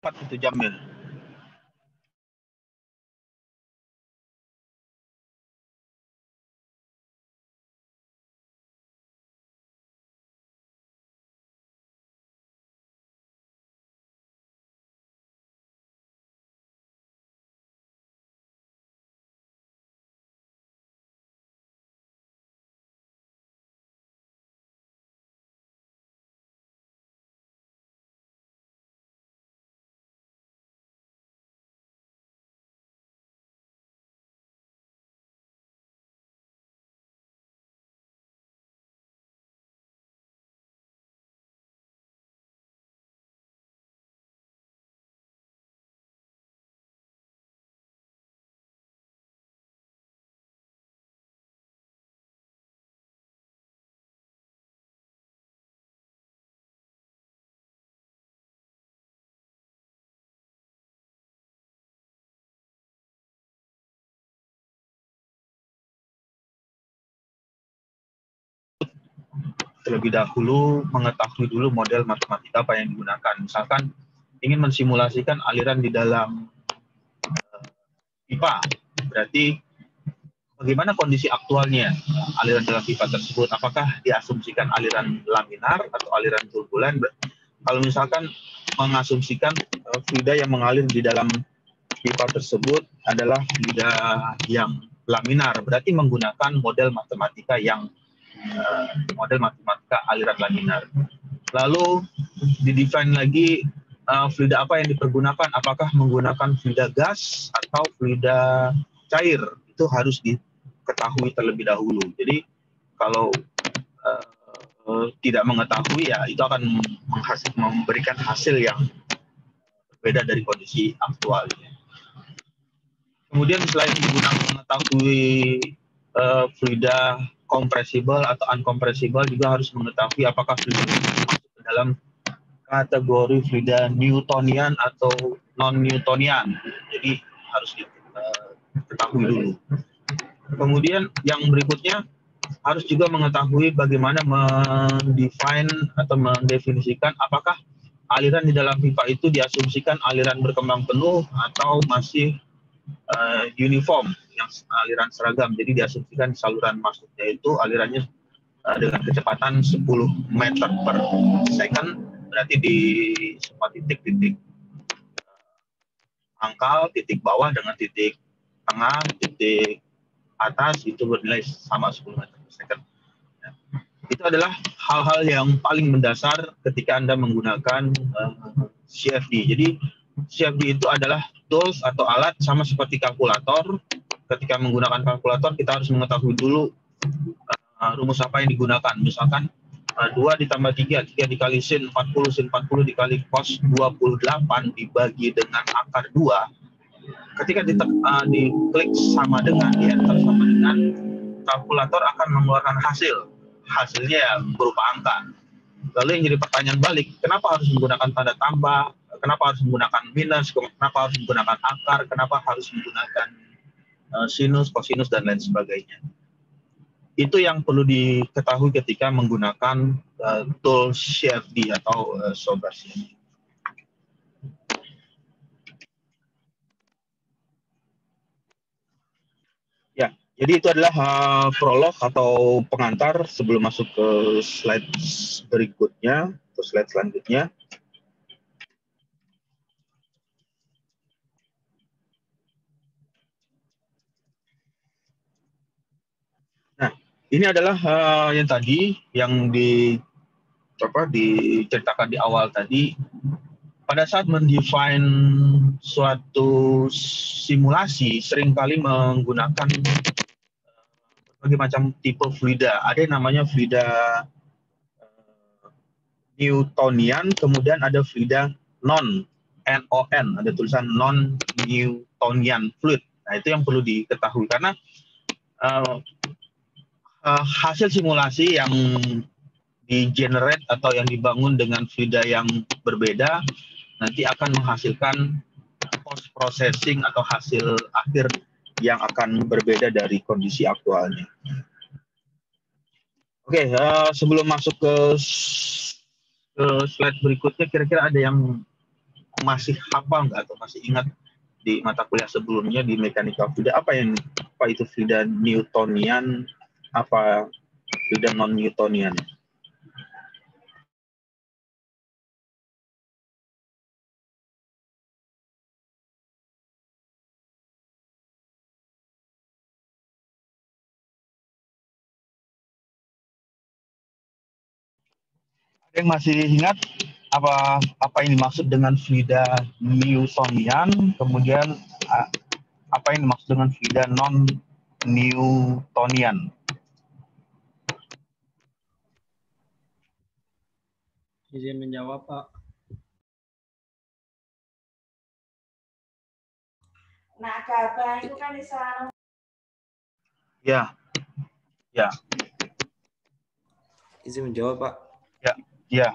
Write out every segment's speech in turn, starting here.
Cepat itu Jamil. Terlebih dahulu mengetahui dulu model matematika apa yang digunakan. Misalkan ingin mensimulasikan aliran di dalam pipa, berarti bagaimana kondisi aktualnya aliran dalam pipa tersebut? Apakah diasumsikan aliran laminar atau aliran turbulen? Kalau misalkan mengasumsikan fluida yang mengalir di dalam pipa tersebut adalah fluida yang laminar, berarti menggunakan model matematika yang aliran laminar. Lalu didefine lagi fluida apa yang dipergunakan, apakah menggunakan fluida gas atau fluida cair, itu harus diketahui terlebih dahulu. Jadi kalau tidak mengetahui, ya itu akan memberikan hasil yang berbeda dari kondisi aktualnya. Kemudian selain mengetahui fluida kompresibel atau uncompressible, juga harus mengetahui apakah fluida masuk ke dalam kategori fluida Newtonian atau non-Newtonian. Jadi harus diketahui dulu. Kemudian yang berikutnya harus juga mengetahui bagaimana mendefine atau mendefinisikan apakah aliran di dalam pipa itu diasumsikan aliran berkembang penuh atau masih uniform, yang aliran seragam. Jadi diasumsikan saluran masuknya itu alirannya dengan kecepatan 10 meter per second, berarti di semua titik angkal, titik bawah dengan titik tengah, titik atas itu bernilai sama 10 meter per second. Ya. Itu adalah hal-hal yang paling mendasar ketika Anda menggunakan CFD. Jadi CFD itu adalah tools atau alat sama seperti kalkulator. Ketika menggunakan kalkulator, kita harus mengetahui dulu rumus apa yang digunakan. Misalkan 2 ditambah 3 dikali sin 40, sin 40 dikali cos 28 dibagi dengan akar 2. Ketika diklik sama dengan, di enter sama dengan, kalkulator akan mengeluarkan hasilnya ya berupa angka. Lalu yang jadi pertanyaan balik, kenapa harus menggunakan tanda tambah, kenapa harus menggunakan minus, kenapa harus menggunakan akar, kenapa harus menggunakan sinus, kosinus, dan lain sebagainya. Itu yang perlu diketahui ketika menggunakan tool CFD atau software CFD. Ya, jadi itu adalah prolog atau pengantar sebelum masuk ke slide berikutnya, atau slide selanjutnya. Nah, ini adalah yang tadi yang diceritakan di awal tadi. Pada saat mendefine suatu simulasi, seringkali menggunakan berbagai macam tipe fluida. Ada yang namanya fluida Newtonian, kemudian ada fluida non ada tulisan non-Newtonian fluid. Nah, itu yang perlu diketahui karena hasil simulasi yang di-generate atau yang dibangun dengan fluida yang berbeda nanti akan menghasilkan post processing atau hasil akhir yang akan berbeda dari kondisi aktualnya. Oke, sebelum masuk ke slide berikutnya, kira-kira ada yang masih hafal nggak atau masih ingat di mata kuliah sebelumnya di mekanika fluida apa itu fluida Newtonian, apa fluida non Newtonian? Ada yang masih ingat apa yang dimaksud dengan fluida Newtonian, kemudian apa yang dimaksud dengan fluida non Newtonian? Izin menjawab, Pak. Nah, gabah itu kan bisa. Ya, ya. Izin menjawab, Pak. Ya, ya.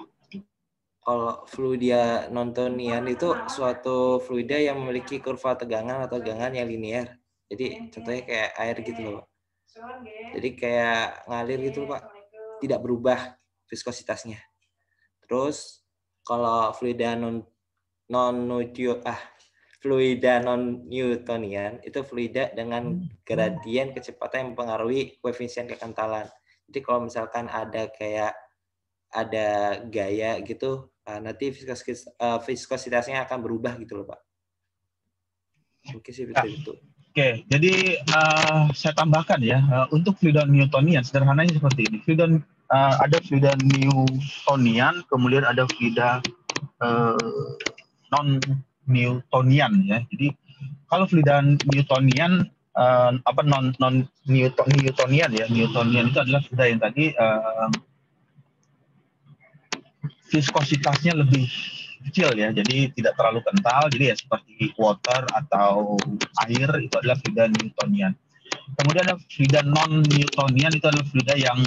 Kalau fluida non-Newtonian itu suatu fluida yang memiliki kurva tegangan atau tegangan yang linear. Jadi contohnya kayak air gitu loh, Pak. Jadi kayak ngalir gitu loh, Pak. Tidak berubah viskositasnya. Terus kalau fluida non-Newtonian itu fluida dengan gradien kecepatan yang mempengaruhi koefisien kekentalan. Jadi kalau misalkan ada gaya gitu, nanti viskositasnya akan berubah gitu loh, Pak. Mungkin sih itu. Oke, jadi saya tambahkan ya, untuk fluida Newtonian sederhananya seperti ini. Ada fluida Newtonian, kemudian ada fluida non Newtonian ya. Jadi kalau fluida Newtonian non Newtonian ya, Newtonian itu adalah fluida yang tadi viskositasnya lebih kecil ya, jadi tidak terlalu kental, jadi ya seperti water atau air, itu adalah fluida Newtonian. Kemudian ada fluida non Newtonian, itu adalah fluida yang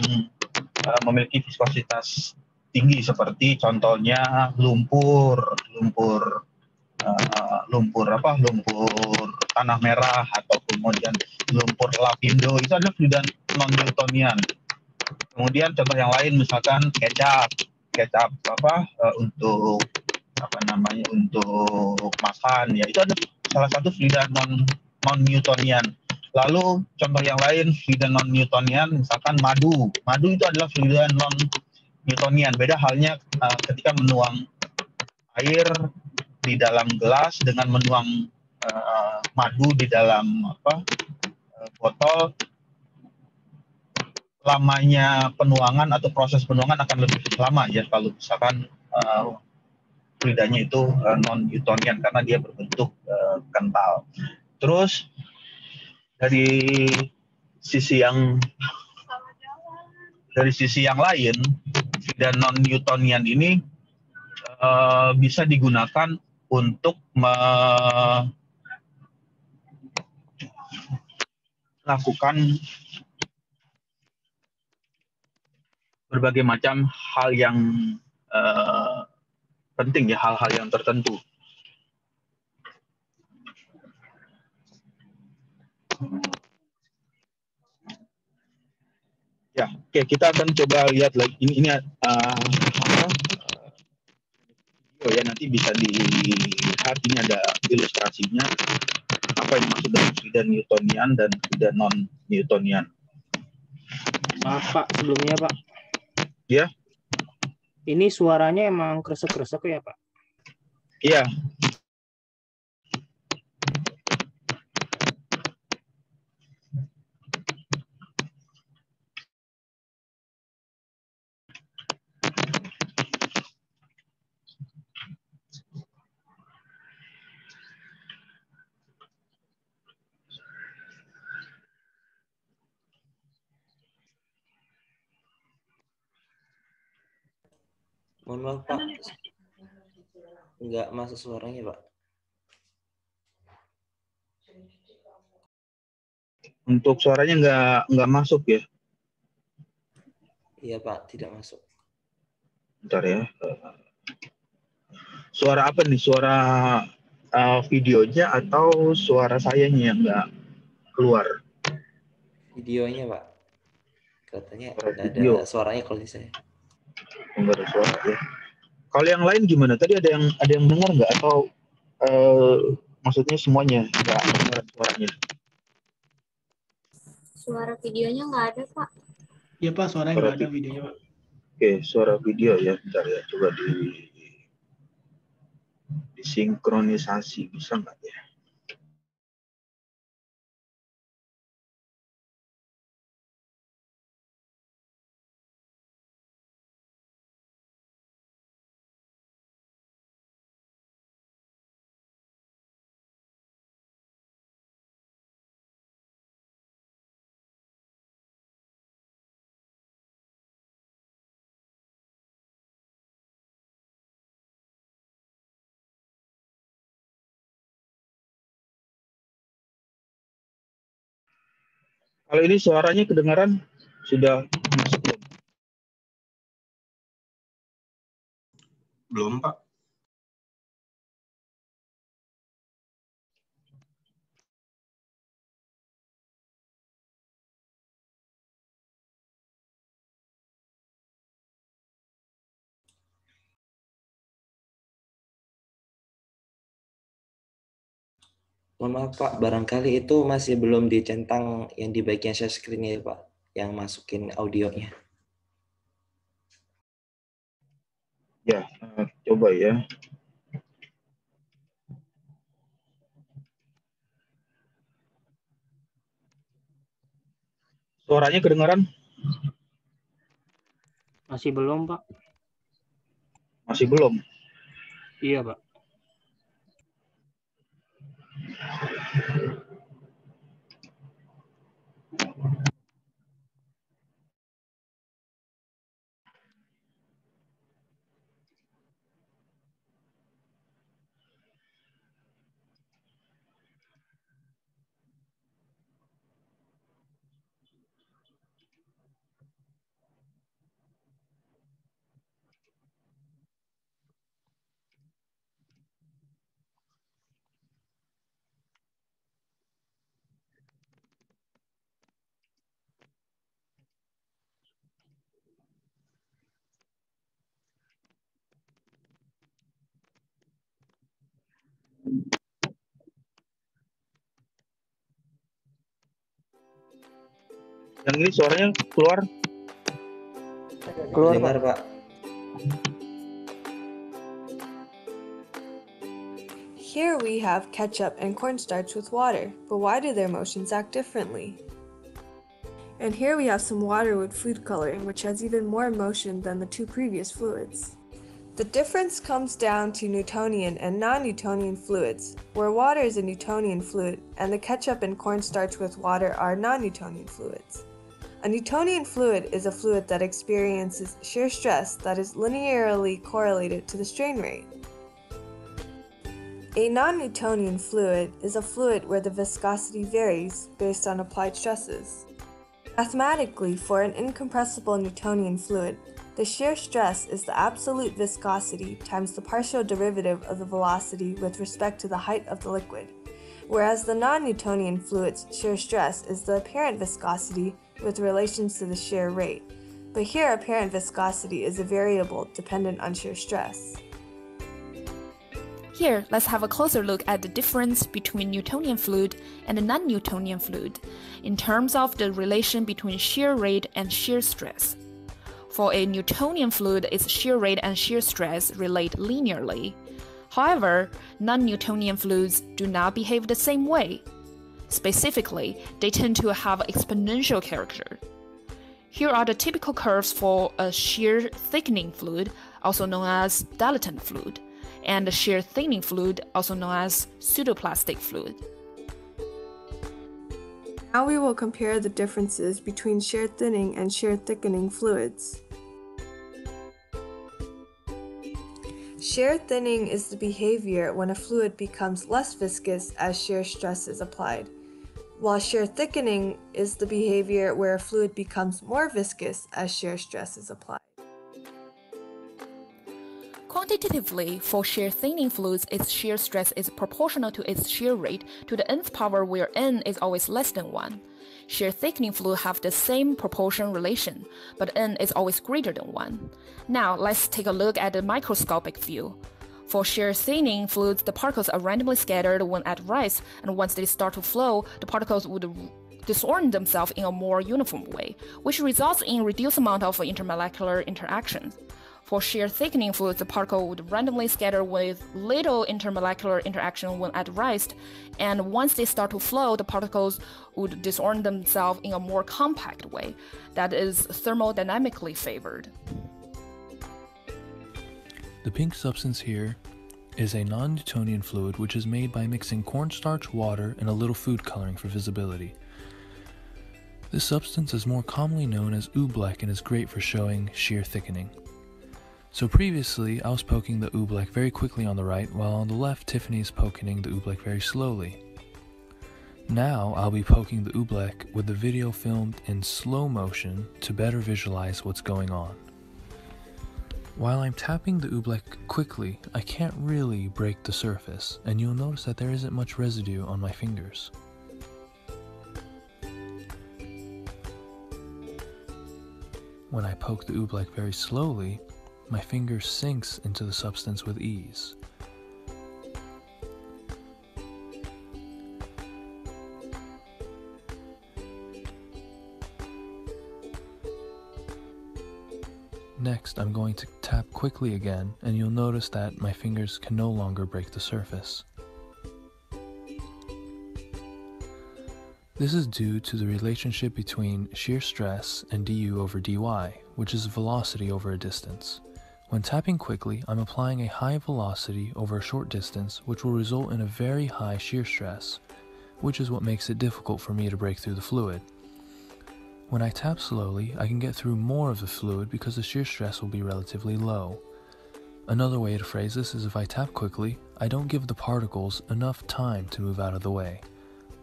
memiliki viskositas tinggi, seperti contohnya lumpur tanah merah, atau kemudian lumpur lapindo, itu adalah fluida non Newtonian. Kemudian contoh yang lain misalkan kecap untuk untuk makan ya, itu ada salah satu fluida non Newtonian. Lalu contoh yang lain fluida non Newtonian misalkan madu itu adalah fluida non Newtonian. Beda halnya ketika menuang air di dalam gelas dengan menuang madu di dalam botol, lamanya penuangan atau proses penuangan akan lebih lama ya kalau misalkan fluidanya itu non Newtonian karena dia berbentuk kental. Terus dari sisi yang lain, fluida non Newtonian ini bisa digunakan untuk melakukan berbagai macam hal yang penting ya, hal-hal yang tertentu. Ya, oke, kita akan coba lihat lagi. Ini video ya, nanti bisa dilihat. Ini ada ilustrasinya apa yang dimaksud dengan fluida Newtonian dan fluida non Newtonian. Maaf, Pak, sebelumnya, Pak. Ya. Ini suaranya emang kresek-kresek ya, Pak? Iya. Mohon maaf, Pak. Nggak masuk suaranya, Pak. Untuk suaranya nggak masuk ya? Iya, Pak, tidak masuk. Bentar ya. Suara apa nih? Suara videonya atau suara sayanya yang nggak keluar? Videonya, Pak. Katanya nggak Video. ada suaranya kalau di saya. Nggak ada suara ya. Kalau yang lain gimana? Tadi ada yang dengar nggak atau maksudnya semuanya nggak dengar suaranya? Suara videonya nggak ada, Pak. Iya Pak, suaranya Suara nggak ada videonya Pak. Oke, suara video ya. Bentar ya, coba disinkronisasi bisa nggak ya? Kalau ini suaranya kedengaran sudah masuk belum? Belum, Pak. Mohon maaf Pak, barangkali itu masih belum dicentang yang di bagian share screen-nya ya Pak, yang masukin audionya. Ya, coba ya. Suaranya kedengaran? Masih belum Pak. Masih belum. Iya Pak. Yang ini suaranya keluar? Keluar Dengar Pak. Here we have ketchup and cornstarch with water, but why do their motions act differently? And here we have some water with food coloring, which has even more motion than the two previous fluids. The difference comes down to Newtonian and non-Newtonian fluids, where water is a Newtonian fluid and the ketchup and cornstarch with water are non-Newtonian fluids. A Newtonian fluid is a fluid that experiences shear stress that is linearly correlated to the strain rate. A non-Newtonian fluid is a fluid where the viscosity varies based on applied stresses. Mathematically, for an incompressible Newtonian fluid, the shear stress is the absolute viscosity times the partial derivative of the velocity with respect to the height of the liquid, whereas the non-Newtonian fluid's shear stress is the apparent viscosity with relations to the shear rate, but here apparent viscosity is a variable dependent on shear stress. Here, let's have a closer look at the difference between Newtonian fluid and a non-Newtonian fluid in terms of the relation between shear rate and shear stress. For a Newtonian fluid, its shear rate and shear stress relate linearly. However, non-Newtonian fluids do not behave the same way. Specifically, they tend to have exponential character. Here are the typical curves for a shear thickening fluid, also known as dilatant fluid, and a shear thinning fluid, also known as pseudoplastic fluid. Now we will compare the differences between shear thinning and shear thickening fluids. Shear thinning is the behavior when a fluid becomes less viscous as shear stress is applied, while shear thickening is the behavior where a fluid becomes more viscous as shear stress is applied. Quantitatively, for shear thinning fluids, its shear stress is proportional to its shear rate to the nth power where n is always less than 1. shear thickening fluid have the same proportion relation, but n is always greater than 1. Now, let's take a look at the microscopic view. For shear thickening fluids, the particles are randomly scattered when at rest, and once they start to flow, the particles would disorient themselves in a more uniform way, which results in a reduced amount of intermolecular interactions. For shear thickening fluids, the particle would randomly scatter with little intermolecular interaction when at rest, and once they start to flow, the particles would disorient themselves in a more compact way that is thermodynamically favored. The pink substance here is a non-Newtonian fluid which is made by mixing cornstarch, water, and a little food coloring for visibility. This substance is more commonly known as oobleck and is great for showing shear thickening. So previously, I was poking the oobleck very quickly on the right, while on the left, Tiffany is poking the oobleck very slowly. Now, I'll be poking the oobleck with the video filmed in slow motion to better visualize what's going on. While I'm tapping the oobleck quickly, I can't really break the surface, and you'll notice that there isn't much residue on my fingers. When I poke the oobleck very slowly, my finger sinks into the substance with ease. Next, I'm going to tap quickly again, and you'll notice that my fingers can no longer break the surface. This is due to the relationship between shear stress and du over dy, which is velocity over a distance. When tapping quickly, I'm applying a high velocity over a short distance, which will result in a very high shear stress, which is what makes it difficult for me to break through the fluid. When I tap slowly, I can get through more of the fluid because the shear stress will be relatively low. Another way to phrase this is if I tap quickly, I don't give the particles enough time to move out of the way.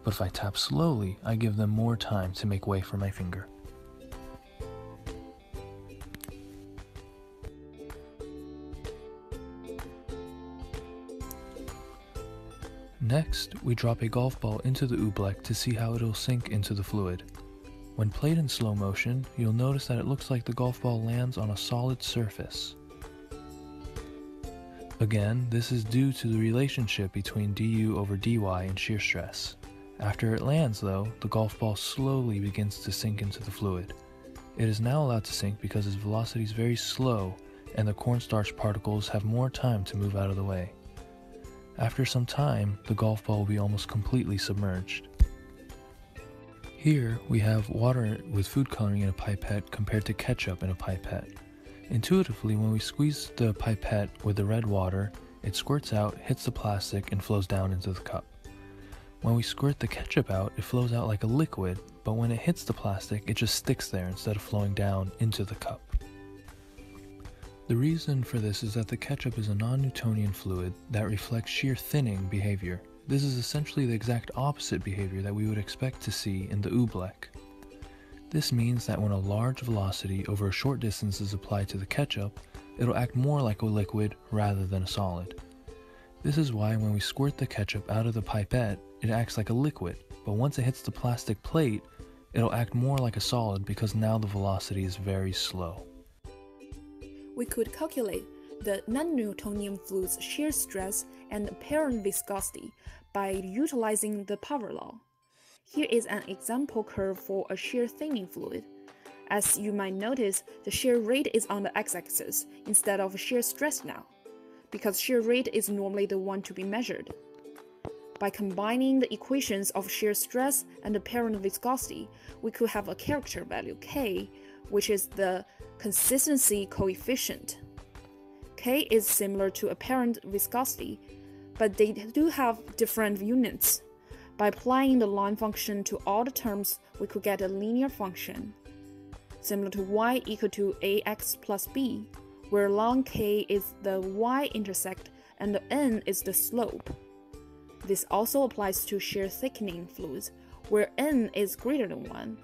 But if I tap slowly, I give them more time to make way for my finger. Next, we drop a golf ball into the oobleck to see how it'll sink into the fluid. When played in slow motion, you'll notice that it looks like the golf ball lands on a solid surface. Again, this is due to the relationship between du over dy and shear stress. After it lands though, the golf ball slowly begins to sink into the fluid. It is now allowed to sink because its velocity is very slow and the cornstarch particles have more time to move out of the way. After some time, the golf ball will be almost completely submerged. Here, we have water with food coloring in a pipette compared to ketchup in a pipette. Intuitively, when we squeeze the pipette with the red water, it squirts out, hits the plastic, and flows down into the cup. When we squirt the ketchup out, it flows out like a liquid, but when it hits the plastic, it just sticks there instead of flowing down into the cup. The reason for this is that the ketchup is a non-Newtonian fluid that reflects shear thinning behavior. This is essentially the exact opposite behavior that we would expect to see in the oobleck. This means that when a large velocity over a short distance is applied to the ketchup, it'll act more like a liquid rather than a solid. This is why when we squirt the ketchup out of the pipette, it acts like a liquid, but once it hits the plastic plate, it'll act more like a solid because now the velocity is very slow. We could calculate the non-Newtonian fluid's shear stress and apparent viscosity by utilizing the power law. Here is an example curve for a shear thickening fluid. As you might notice, the shear rate is on the x-axis instead of shear stress now, because shear rate is normally the one to be measured. By combining the equations of shear stress and apparent viscosity, we could have a character value k, which is the consistency coefficient. K is similar to apparent viscosity, but they do have different units. By applying the line function to all the terms, we could get a linear function, similar to y equal to ax plus b, where ln k is the y-intercept and the n is the slope. This also applies to shear thickening fluids, where n is greater than 1.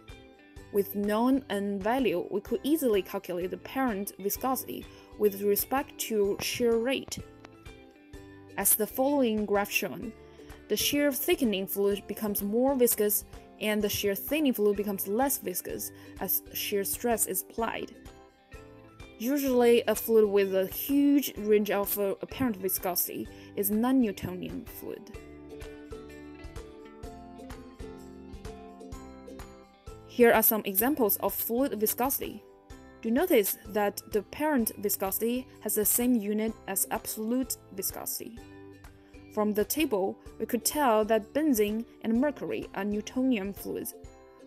With known n value, we could easily calculate the apparent viscosity with respect to shear rate. As the following graph shown, the shear thickening fluid becomes more viscous and the shear thinning fluid becomes less viscous as shear stress is applied. Usually, a fluid with a huge range of apparent viscosity is non-Newtonian fluid. Here are some examples of fluid viscosity. Do notice that the apparent viscosity has the same unit as absolute viscosity. From the table, we could tell that benzene and mercury are Newtonian fluids,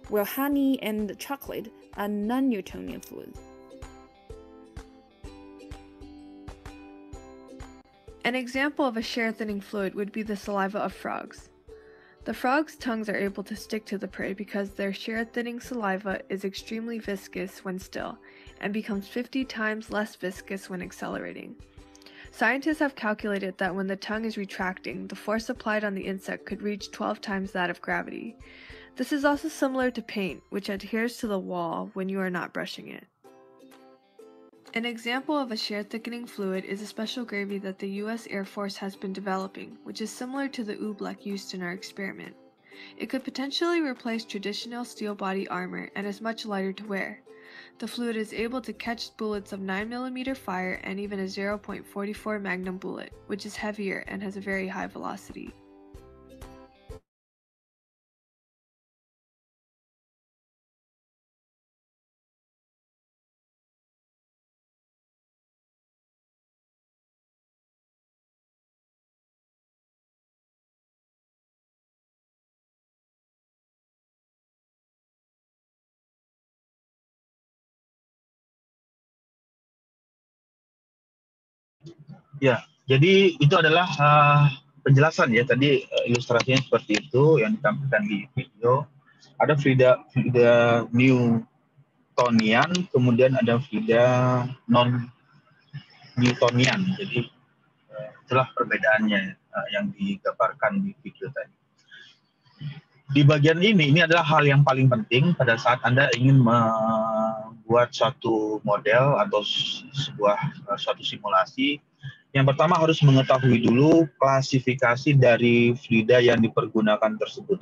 while honey and chocolate are non-Newtonian fluids. An example of a shear thinning fluid would be the saliva of frogs. The frogs' tongues are able to stick to the prey because their shear thinning saliva is extremely viscous when still and becomes 50 times less viscous when accelerating. Scientists have calculated that when the tongue is retracting, the force applied on the insect could reach 12 times that of gravity. This is also similar to paint, which adheres to the wall when you are not brushing it. An example of a shear thickening fluid is a special gravy that the US Air Force has been developing, which is similar to the oobleck used in our experiment. It could potentially replace traditional steel body armor and is much lighter to wear. The fluid is able to catch bullets of 9mm fire and even a 0.44 Magnum bullet, which is heavier and has a very high velocity. Ya, jadi itu adalah penjelasan ya tadi ilustrasinya seperti itu yang ditampilkan di video. Ada fluida Newtonian, kemudian ada fluida non Newtonian. Jadi itulah perbedaannya yang digambarkan di video tadi. Di bagian ini adalah hal yang paling penting pada saat Anda ingin membuat suatu model atau suatu simulasi. Yang pertama harus mengetahui dulu klasifikasi dari fluida yang dipergunakan tersebut.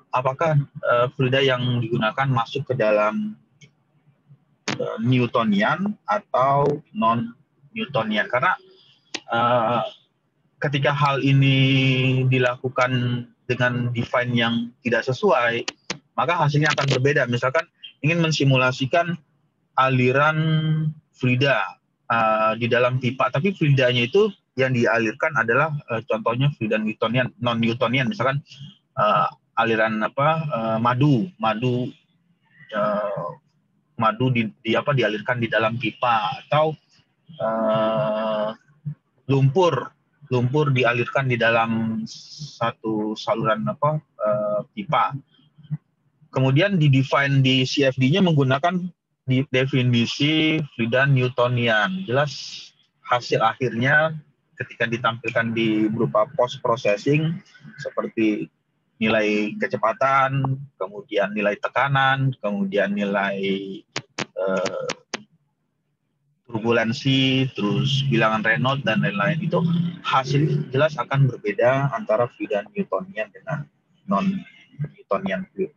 Apakah fluida yang digunakan masuk ke dalam Newtonian atau non-Newtonian? Karena ketika hal ini dilakukan dengan define yang tidak sesuai, maka hasilnya akan berbeda. Misalkan ingin mensimulasikan aliran fluida di dalam pipa, tapi fluidanya itu yang dialirkan adalah contohnya fluida Newtonian, non-Newtonian, misalkan aliran madu dialirkan di dalam pipa, atau lumpur dialirkan di dalam satu saluran pipa. Kemudian di-define di CFD-nya menggunakan definisi fluida Newtonian. Jelas hasil akhirnya ketika ditampilkan di berupa post processing seperti nilai kecepatan, kemudian nilai tekanan, kemudian nilai turbulensi, terus bilangan Reynolds dan lain-lain, itu hasil jelas akan berbeda antara fluida Newtonian dengan non-Newtonian fluid.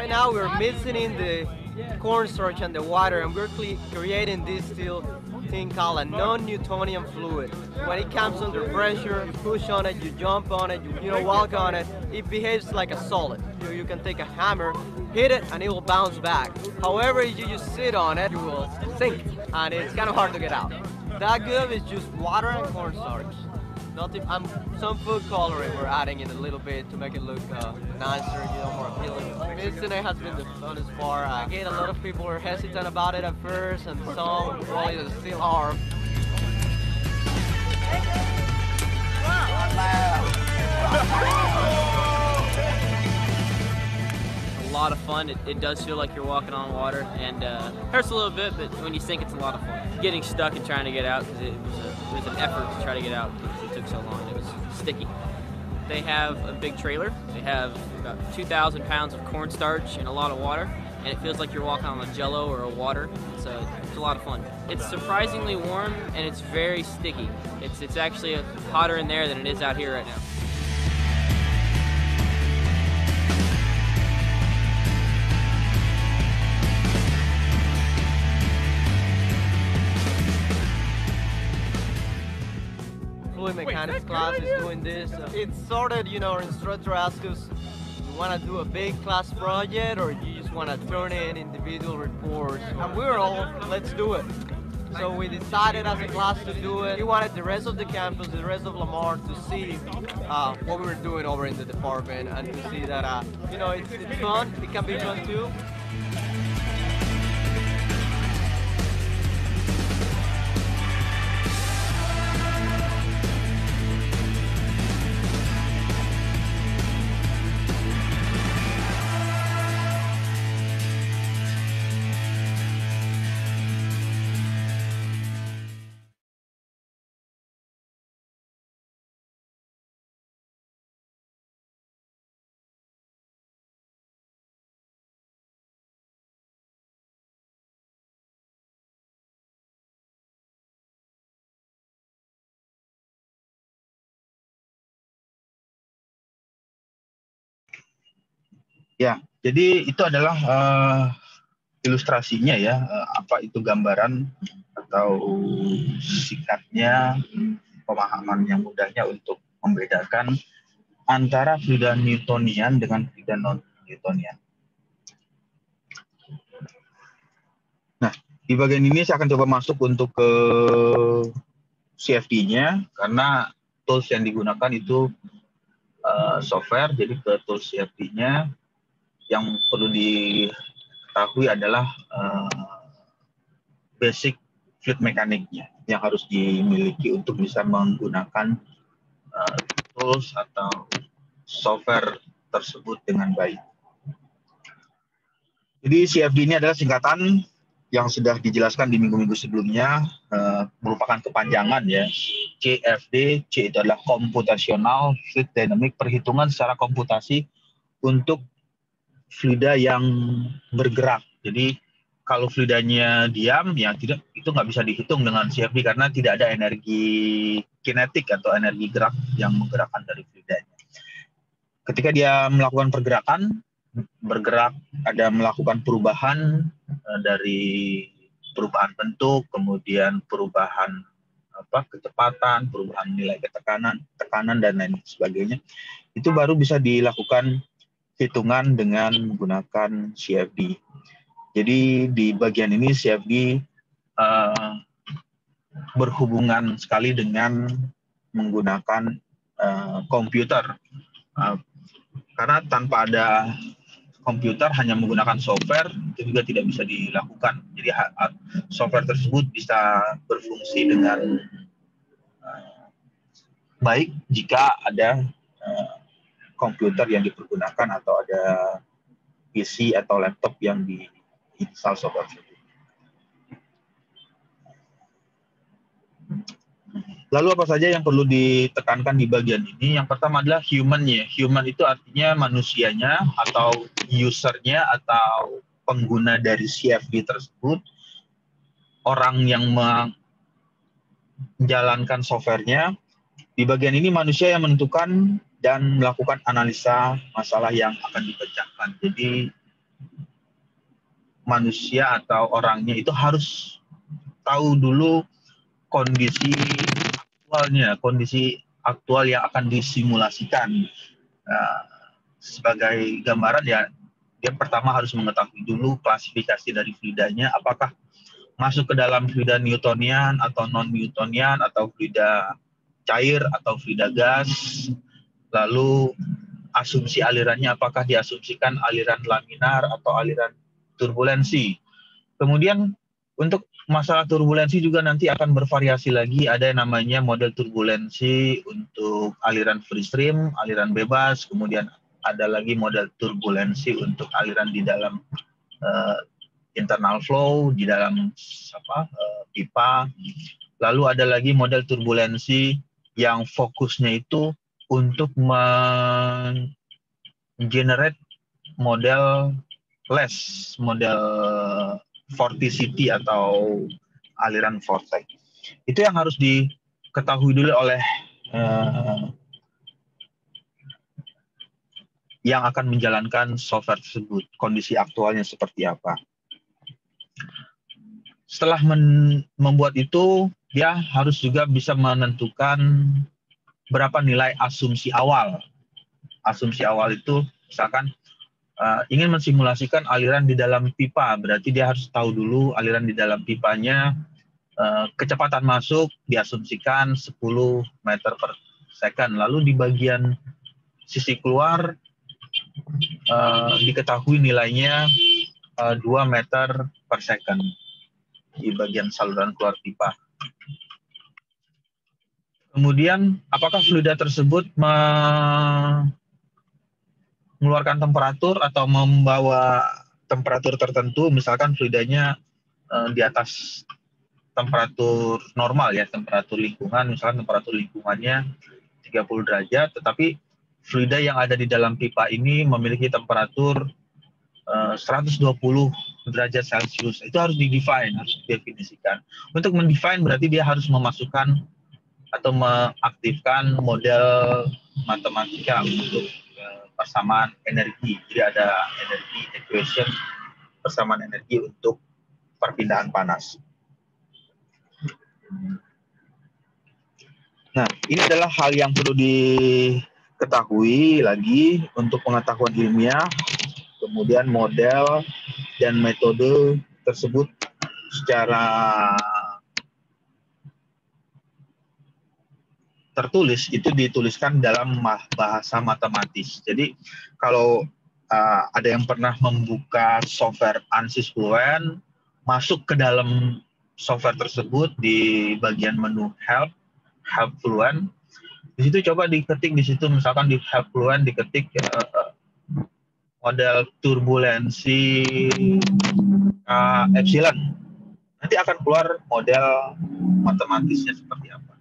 Right now we're mixing in the cornstarch and the water, and we're creating this thing called a non-Newtonian fluid. When it comes under pressure, you push on it, you jump on it, you walk on it, it behaves like a solid. You can take a hammer, hit it, and it will bounce back. However, if you just sit on it, you will sink, and it's kind of hard to get out. That good is just water and cornstarch. Nothing. Some food coloring we're adding in a little bit to make it look nicer, more appealing. Mixing it has been the funnest part. Again, a lot of people were hesitant about it at first, and some probably still are. A lot of fun. It does feel like you're walking on water, and hurts a little bit, but when you sink, it's a lot of fun. Getting stuck and trying to get out, because it was an effort to try to get out because it took so long. It was sticky. They have a big trailer. They have about 2,000 pounds of cornstarch and a lot of water, and it feels like you're walking on a Jello or a water. So it's a lot of fun. It's surprisingly warm, and it's very sticky. It's actually hotter in there than it is out here right now. Fluid mechanics class is doing this. It started, our instructor asked us, you want to do a big class project or you just want to turn in individual reports? And we were all, let's do it. So we decided as a class to do it. We wanted the rest of the campus, the rest of Lamar to see what we were doing over in the department and to see that, it's fun. It can be fun too. Ya, jadi itu adalah ilustrasinya ya, apa itu gambaran atau singkatnya pemahaman yang mudahnya untuk membedakan antara fluida Newtonian dengan fluida non-Newtonian. Nah, di bagian ini saya akan coba masuk untuk ke CFD-nya karena tools yang digunakan itu software, jadi ke tools CFD-nya yang perlu diketahui adalah basic fluid mekaniknya yang harus dimiliki untuk bisa menggunakan tools atau software tersebut dengan baik. Jadi CFD ini adalah singkatan yang sudah dijelaskan di minggu-minggu sebelumnya, merupakan kepanjangan ya. CFD, C itu adalah computational fluid dynamic, perhitungan secara komputasi untuk fluida yang bergerak. Jadi kalau fluidanya diam, ya tidak, itu nggak bisa dihitung dengan CFD karena tidak ada energi kinetik atau energi gerak yang menggerakkan dari fluidanya. Ketika dia melakukan pergerakan, bergerak, ada melakukan perubahan dari perubahan bentuk, kemudian perubahan kecepatan, perubahan nilai tekanan dan lain sebagainya, itu baru bisa dilakukan hitungan dengan menggunakan CFD. Jadi di bagian ini CFD berhubungan sekali dengan menggunakan komputer. Karena tanpa ada komputer, hanya menggunakan software, itu juga tidak bisa dilakukan. Jadi software tersebut bisa berfungsi dengan baik jika ada komputer yang dipergunakan atau ada PC atau laptop yang diinstal software tersebut. Lalu apa saja yang perlu ditekankan di bagian ini? Yang pertama adalah human-nya. Human itu artinya manusianya atau usernya atau pengguna dari CFD tersebut, orang yang menjalankan softwarenya. Di bagian ini manusia yang menentukan dan melakukan analisa masalah yang akan dipecahkan. Jadi manusia atau orangnya itu harus tahu dulu kondisi aktual yang akan disimulasikan. Nah, sebagai gambaran ya, dia pertama harus mengetahui dulu klasifikasi dari fluidanya, apakah masuk ke dalam fluida Newtonian atau non-Newtonian, atau fluida cair atau fluida gas. Lalu asumsi alirannya, apakah diasumsikan aliran laminar atau aliran turbulensi. Kemudian untuk masalah turbulensi juga nanti akan bervariasi lagi. Ada yang namanya model turbulensi untuk aliran free stream, aliran bebas. Kemudian ada lagi model turbulensi untuk aliran di dalam internal flow, di dalam pipa. Lalu ada lagi model turbulensi yang fokusnya itu untuk generate model vorticity atau aliran vortex. Itu yang harus diketahui dulu oleh yang akan menjalankan software tersebut, kondisi aktualnya seperti apa. Setelah membuat itu, dia harus juga bisa menentukan berapa nilai asumsi awal. Asumsi awal itu misalkan ingin mensimulasikan aliran di dalam pipa, berarti dia harus tahu dulu aliran di dalam pipanya, kecepatan masuk diasumsikan 10 meter per second. Lalu di bagian sisi keluar diketahui nilainya 2 meter per second di bagian saluran keluar pipa. Kemudian apakah fluida tersebut mengeluarkan temperatur atau membawa temperatur tertentu, misalkan fluidanya di atas temperatur normal ya, temperatur lingkungan, misalkan temperatur lingkungannya 30 derajat, tetapi fluida yang ada di dalam pipa ini memiliki temperatur 120 derajat Celcius. Itu harus didefine, harus didefinisikan. Untuk mendefine berarti dia harus memasukkan atau mengaktifkan model matematika untuk persamaan energi. Jadi ada energi equation, persamaan energi untuk perpindahan panas. Nah, ini adalah hal yang perlu diketahui lagi untuk pengetahuan ilmiah. Kemudian model dan metode tersebut secara tertulis itu dituliskan dalam bahasa matematis. Jadi kalau ada yang pernah membuka software ANSYS Fluent, masuk ke dalam software tersebut di bagian menu Help Fluent. Di situ coba diketik di situ, misalkan di Help Fluent diketik model turbulensi epsilon. Nanti akan keluar model matematisnya seperti apa.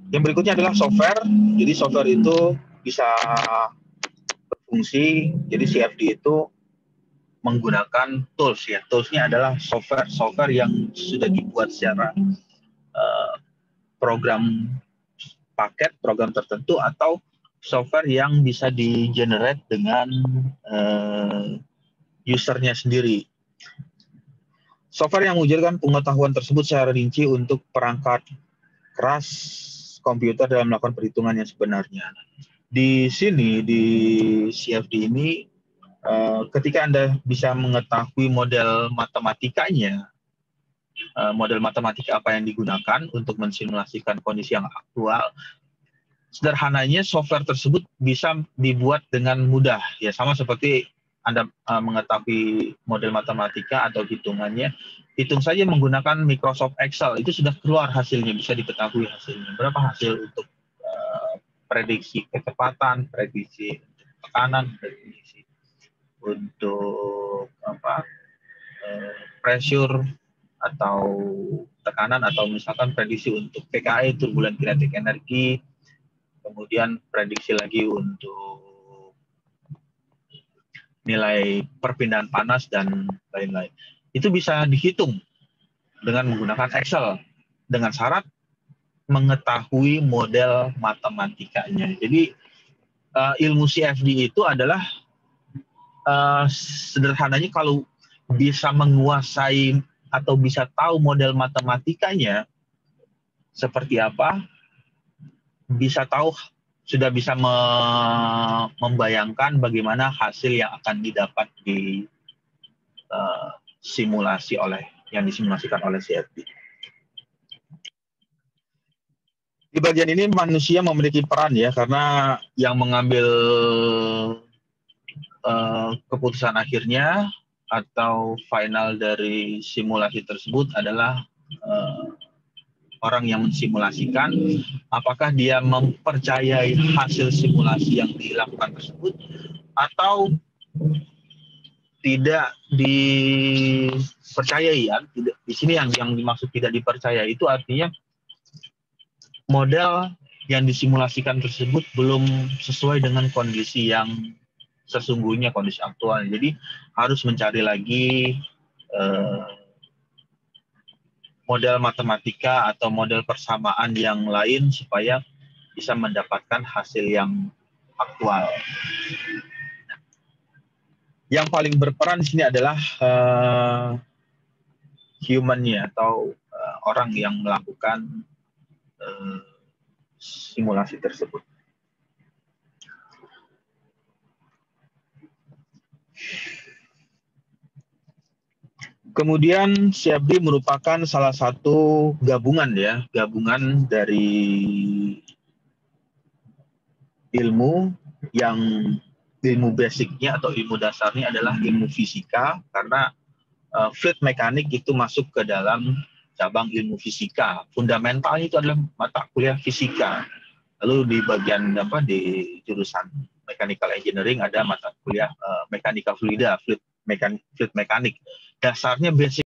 Yang berikutnya adalah software. Jadi software itu bisa berfungsi. Jadi CFD itu menggunakan tools ya. Toolsnya adalah software yang sudah dibuat secara program paket, program tertentu, atau software yang bisa di-generate dengan usernya sendiri. Software yang mewujudkan pengetahuan tersebut secara rinci untuk perangkat keras komputer dalam melakukan perhitungan yang sebenarnya. Di sini, di CFD ini, ketika Anda bisa mengetahui model matematikanya, model matematika apa yang digunakan untuk mensimulasikan kondisi yang aktual, sederhananya software tersebut bisa dibuat dengan mudah. Ya, sama seperti Anda mengetahui model matematika atau hitungannya, hitung saja menggunakan Microsoft Excel, itu sudah keluar hasilnya, bisa diketahui hasilnya. Berapa hasil untuk prediksi kecepatan, prediksi tekanan, prediksi untuk pressure atau tekanan, atau misalkan prediksi untuk PKE, turbulent kinetic energy, kemudian prediksi lagi untuk nilai perpindahan panas dan lain-lain. Itu bisa dihitung dengan menggunakan Excel dengan syarat mengetahui model matematikanya. Jadi ilmu CFD itu adalah sederhananya kalau bisa menguasai atau bisa tahu model matematikanya seperti apa, bisa tahu, sudah bisa membayangkan bagaimana hasil yang akan didapat di yang disimulasikan oleh CFD. Di bagian ini manusia memiliki peran ya, karena yang mengambil keputusan akhirnya atau final dari simulasi tersebut adalah orang yang mensimulasikan. Apakah dia mempercayai hasil simulasi yang dilakukan tersebut atau tidak dipercayai ya. Di sini yang dimaksud tidak dipercaya itu artinya model yang disimulasikan tersebut belum sesuai dengan kondisi yang sesungguhnya, kondisi aktual. Jadi harus mencari lagi model matematika atau model persamaan yang lain supaya bisa mendapatkan hasil yang aktual. Yang paling berperan di sini adalah human-nya atau orang yang melakukan simulasi tersebut. Kemudian CFD merupakan salah satu gabungan dari ilmu yang ilmu basicnya atau ilmu dasarnya adalah ilmu fisika, karena fluid mekanik itu masuk ke dalam cabang ilmu fisika. Fundamentalnya itu adalah mata kuliah fisika. Lalu di bagian di jurusan mechanical engineering ada mata kuliah mekanika fluida, fluid mekanik. Dasarnya basic